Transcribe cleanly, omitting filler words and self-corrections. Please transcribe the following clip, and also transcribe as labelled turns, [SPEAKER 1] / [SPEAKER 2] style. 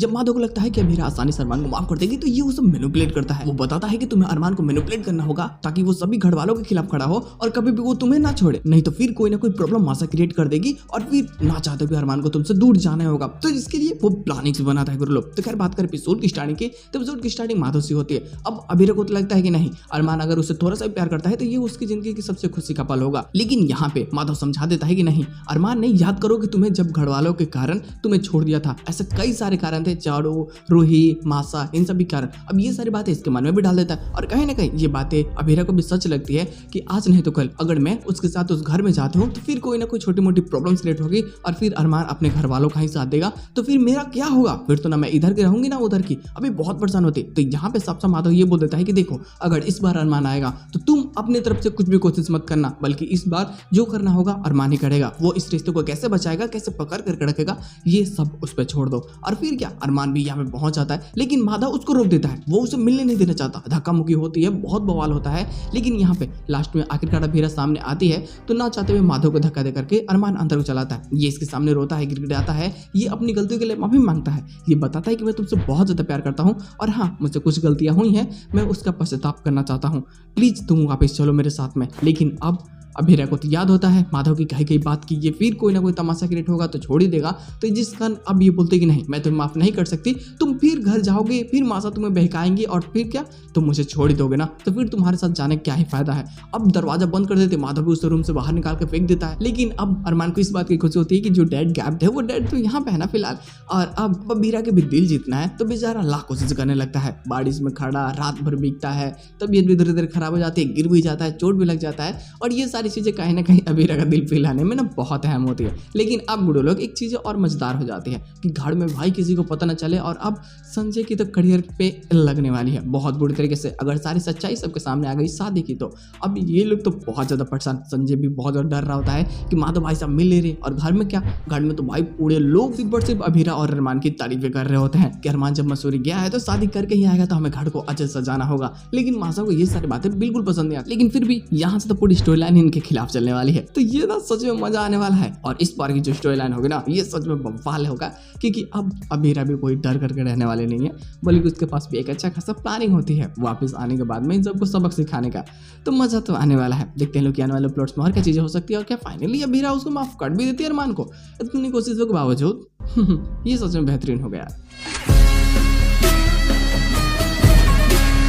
[SPEAKER 1] जब माधव को लगता है कि अभीरा आसानी से अरमान को माफ कर देगी तो ये उसे मैनिपुलेट करता है। वो बताता है कि तुम्हें अरमान को मैनिपुलेट करना होगा ताकि वो सभी घर वालों के खिलाफ खड़ा हो और कभी भी वो तुम्हें ना छोड़े, नहीं तो फिर कोई ना कोई प्रॉब्लम मासा क्रिएट कर देगी और फिर ना चाहते हुए अरमान को तुमसे दूर जाना होगा। तो इसके लिए वो प्लानिंग भी बनाता है गुरु लोग। तो खैर बात करें एपिसोड की स्टार्टिंग की, तो एपिसोड की स्टार्टिंग माधव से होती है। अब अभीरा को तो लगता है कि नहीं, अरमान अगर उसे थोड़ा सा प्यार करता है तो ये उसकी जिंदगी की सबसे खुशी का पल होगा। लेकिन यहाँ पे माधव समझा देता है कि नहीं अरमान नहीं, याद करो कि तुम्हें जब घर वालों के कारण तुम्हें छोड़ दिया था, ऐसे कई सारे कारण थे, चाड़ू, रूही, मासा, इन सभी कारण। अब ये सारी बातें इसके मन में भी डाल देता है और कहीं ना कहीं ये बातें अभीरा को भी सच लगती है कि आज नहीं तो कल अगर मैं उसके साथ उस घर में जाती हूँ तो फिर कोई ना कोई छोटी मोटी प्रॉब्लम्स क्रिएट होगी और फिर अरमान अपने घर वालों का ही साथ देगा तो फिर मेरा क्या होगा, फिर तो ना मैं इधर की रहूंगी ना उधर की। अभी बहुत परेशान होती। तो यहाँ पे सबसे माधव ये बोल देता है कि देखो अगर इस बार अरमान आएगा तो तुम अपनी तरफ से कुछ भी कोशिश मत करना, बल्कि इस बार जो करना होगा अरमान ही करेगा। वो इस रिश्ते को कैसे बचाएगा, कैसे पकड़ करके रखेगा, ये सब उस पर छोड़ दो। और फिर क्या अरमान भी यहाँ पे पहुंच जाता है, लेकिन माधव उसको रोक देता है। वो उसे मिलने नहीं देना चाहता, धक्का मुक्की होती है, बहुत बवाल होता है। लेकिन यहाँ पे लास्ट में आखिरकार अभीरा सामने आती है तो ना चाहते हुए माधव को धक्का दे करके अरमान अंदर को चलाता है। ये इसके सामने रोता है, गिड़गिड़ाता है, ये अपनी गलतियों के लिए माफी मांगता है। ये बताता है कि मैं तुमसे बहुत ज्यादा प्यार करता हूँ और हाँ मुझसे कुछ गलतियां हुई हैं, मैं उसका पश्चाताप करना चाहता हूँ, प्लीज तुम वापस चलो मेरे साथ में। लेकिन अब अभीरा को तो याद होता है माधव की कही गई बात की ये फिर कोई ना कोई तमाशा क्रिएट होगा तो छोड़ ही देगा। तो जिस कारण अब ये बोलते कि नहीं मैं तुम्हें माफ नहीं कर सकती, तुम फिर घर जाओगे, फिर मासा तुम्हें बहकाएंगी और फिर क्या तुम मुझे छोड़ ही दोगे ना, तो फिर तुम्हारे साथ जाने क्या ही फायदा है। अब दरवाजा बंद कर देते, माधव भी उस रूम से बाहर निकाल के फेंक देता है। लेकिन अब अरमान को इस बात की खुशी होती है कि जो डैड गैप थे वो डैड तो यहाँ पे है ना फिलहाल। और अब अभीरा के भी दिल जीतना है तो बेचारा लाख कोशिश करने लगता है, बारिश में खड़ा रात भर बीतता है, तबीयत भी धीरे धीरे खराब हो जाती है, गिर भी जाता है, चोट भी लग जाता है और ये सारी चीजें कहीं ना कहीं अभीरा का दिल पिघलाने में ना बहुत अहम होती है। लेकिन अब गुरु लोग एक चीज और मजेदार हो जाती है कि घर में भाई किसी को पता न चले और अब संजय की तो करियर पे लगने वाली है बहुत बुरी तरीके से। अगर सारी सच्चाई सबके सामने आ गई शादी की तो अब ये लोग तो बहुत ज्यादा परेशान। संजय भी बहुत ज्यादा डर रहा होता है कि माधव भाई साहब मिल ले रहे और घर में क्या, घर में तो भाई पूरे लोग सिर्फ अभीरा और अरमान की तारीफें कर रहे होते हैं कि अरमान जब मसूरी गया है तो शादी करके ही आएगा तो हमें घर को अच्छे से सजाना होगा। लेकिन मासा को ये सारी बातें बिल्कुल पसंद नहीं आती। लेकिन फिर भी यहाँ से तो पूरी स्टोरी लाइन इनके खिलाफ चलने वाली है, तो ये ना सच में मजा आने वाला है। और इस बार की जो स्टोरी लाइन होगी ना ये सच में बवाल होगा, क्योंकि अब अभीरा भी कोई डर करके रहने वाले नहीं है, बल्कि उसके पास भी एक अच्छा खासा प्लानिंग होती है वापस आने के बाद में इन सबको सबक सिखाने का। तो मजा तो आने वाला है। देखते हैं लोग आने वाले प्लॉट्स में और क्या चीजें हो सकती है और क्या फाइनली अभीरा उसको माफ कर भी देती है अरमान को इतनी कोशिशों के बावजूद। ये सच में बेहतरीन हो गया।